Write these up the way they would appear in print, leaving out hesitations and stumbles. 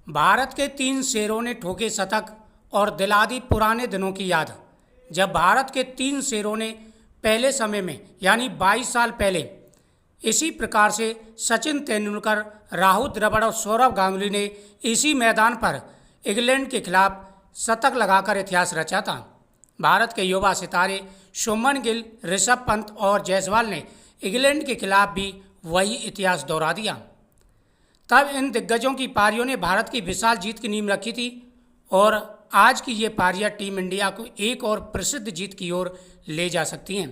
भारत के 3 शेरों ने ठोके शतक और दिला दी पुराने दिनों की याद। जब भारत के 3 शेरों ने पहले समय में यानी 22 साल पहले इसी प्रकार से सचिन तेंदुलकर, राहुल द्रविड़ और सौरव गांगुली ने इसी मैदान पर इंग्लैंड के खिलाफ शतक लगाकर इतिहास रचा था। भारत के युवा सितारे शुभमन गिल, ऋषभ पंत और जायसवाल ने इंग्लैंड के खिलाफ भी वही इतिहास दोहरा दिया। तब इन दिग्गजों की पारियों ने भारत की विशाल जीत की नींव रखी थी और आज की ये पारियां टीम इंडिया को एक और प्रसिद्ध जीत की ओर ले जा सकती हैं।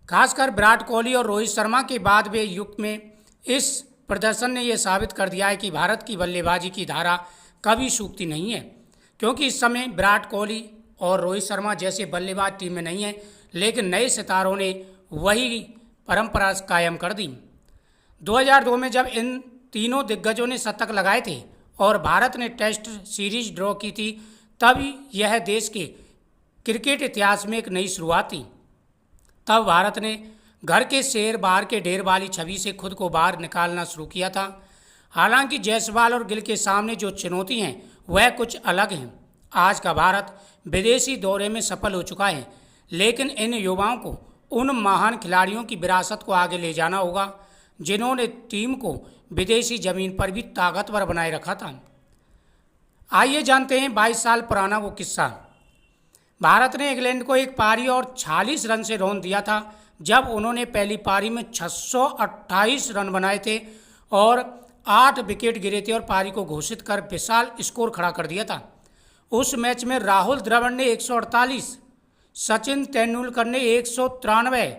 खासकर विराट कोहली और रोहित शर्मा के बाद वे युग में इस प्रदर्शन ने यह साबित कर दिया है कि भारत की बल्लेबाजी की धारा कभी सूखती नहीं है, क्योंकि इस समय विराट कोहली और रोहित शर्मा जैसे बल्लेबाज टीम में नहीं हैं, लेकिन नए सितारों ने वही परंपरा कायम कर दी। 2002 में जब इन तीनों दिग्गजों ने शतक लगाए थे और भारत ने टेस्ट सीरीज ड्रॉ की थी, तब यह देश के क्रिकेट इतिहास में एक नई शुरुआत थी। तब भारत ने घर के शेर बाहर के ढेर वाली छवि से खुद को बाहर निकालना शुरू किया था। हालांकि जायसवाल और गिल के सामने जो चुनौती हैं वह कुछ अलग हैं। आज का भारत विदेशी दौरे में सफल हो चुका है, लेकिन इन युवाओं को उन महान खिलाड़ियों की विरासत को आगे ले जाना होगा जिन्होंने टीम को विदेशी जमीन पर भी ताकतवर बनाए रखा था। आइए जानते हैं 22 साल पुराना वो किस्सा। भारत ने इंग्लैंड को एक पारी और 46 रन से रौंद दिया था, जब उन्होंने पहली पारी में 628 रन बनाए थे और 8 विकेट गिरे थे और पारी को घोषित कर विशाल स्कोर खड़ा कर दिया था। उस मैच में राहुल द्रविड़ ने 148, सचिन तेंदुलकर ने 193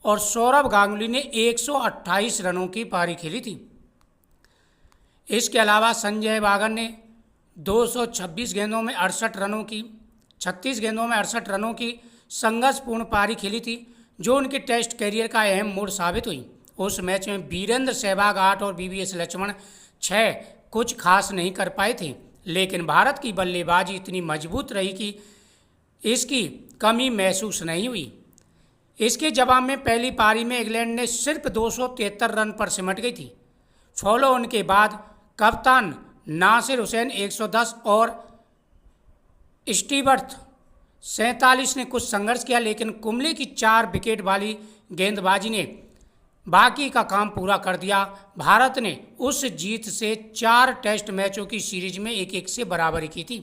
और सौरव गांगुली ने 128 रनों की पारी खेली थी। इसके अलावा संजय बांगर ने 226 गेंदों में 68 रनों की 36 गेंदों में 68 रनों की संघर्षपूर्ण पारी खेली थी, जो उनके टेस्ट कैरियर का अहम मोड़ साबित हुई। उस मैच में वीरेंद्र सहवाग 8 और वीवीएस लक्ष्मण 6 कुछ खास नहीं कर पाए थे, लेकिन भारत की बल्लेबाजी इतनी मजबूत रही कि इसकी कमी महसूस नहीं हुई। इसके जवाब में पहली पारी में इंग्लैंड ने सिर्फ 273 रन पर सिमट गई थी। फॉलो ऑन के बाद कप्तान नासिर हुसैन 110 और स्टीवर्थ 47 ने कुछ संघर्ष किया, लेकिन कुंबले की 4 विकेट वाली गेंदबाजी ने बाकी का काम पूरा कर दिया। भारत ने उस जीत से 4 टेस्ट मैचों की सीरीज में 1-1 से बराबरी की थी।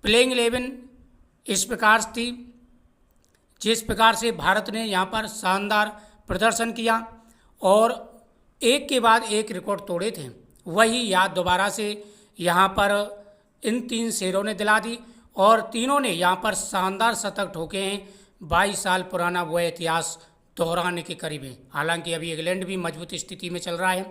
प्लेइंग 11 इस प्रकार थी, जिस प्रकार से भारत ने यहाँ पर शानदार प्रदर्शन किया और एक के बाद एक रिकॉर्ड तोड़े थे, वही याद दोबारा से यहाँ पर इन 3 शेरों ने दिला दी और तीनों ने यहाँ पर शानदार शतक ठोके हैं। 22 साल पुराना वह इतिहास दोहराने के करीब है। हालांकि अभी इंग्लैंड भी मजबूत स्थिति में चल रहा है।